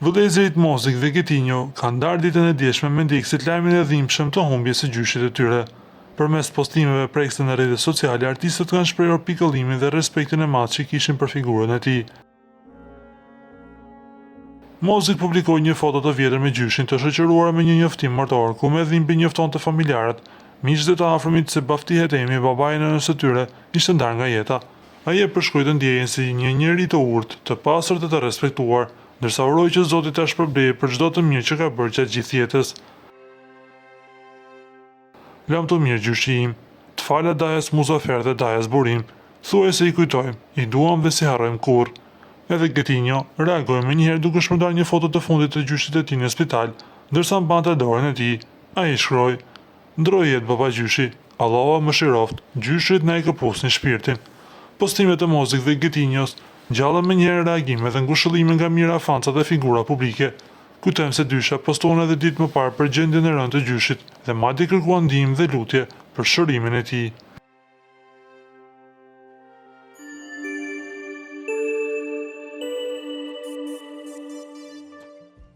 Vëllezërit Mozik dhe Getinjo kanë ndarë ditën e dieshme me ndjekësit lajmin e dhimbshëm të humbjes së gjyshit të tyre. Përmes postimeve prekse në rrjetet sociale, artistët kanë shprehur pikëllimin dhe respektin e madh që kishin për figurën e tij. Mozik publikoi një foto të vjetër me gjyshin të shoqëruar me një njoftim martor, ku me dhimbje njoftonte familjarët, miqtë dhe të afërmit se Bafti Hetemi, babai e nënës së tyre, ishte ndarë nga jeta. Ai e përshkroi ndjenjën si një njeri të urtë, të pastër dhe të respektuar, ndërsa uroi që Zoti ta shpërblejë për çdo të mirë që ka bërë gjatë gjithë jetës. Lam të mirë gjyshi im, të fala Dajas Muzafer dhe Dajas Burim, thuaj se i kujtojmë, i duam dhe si harrojmë kurrë. Edhe Getinjo reagoi më njëherë duke shpërndar një foto të fundit të gjyshit të tij në spital, ndërsa mbante dorën e tij. Ai shkroi: "Ndroi jetë baba gjyshi, Allahu mëshiroft, gjyshit na i këpusnin shpirtin." Postimet e Mozik dhe Getinjos gjallën më njëherë reagime dhe ngushëllime nga mira fanca dhe figura publike. Kujtojmë se dysha postuan edhe ditë më parë për gjendjen e rëndë të gjyshit dhe madje kërkuan ndihmë dhe lutje për shërimin e tij.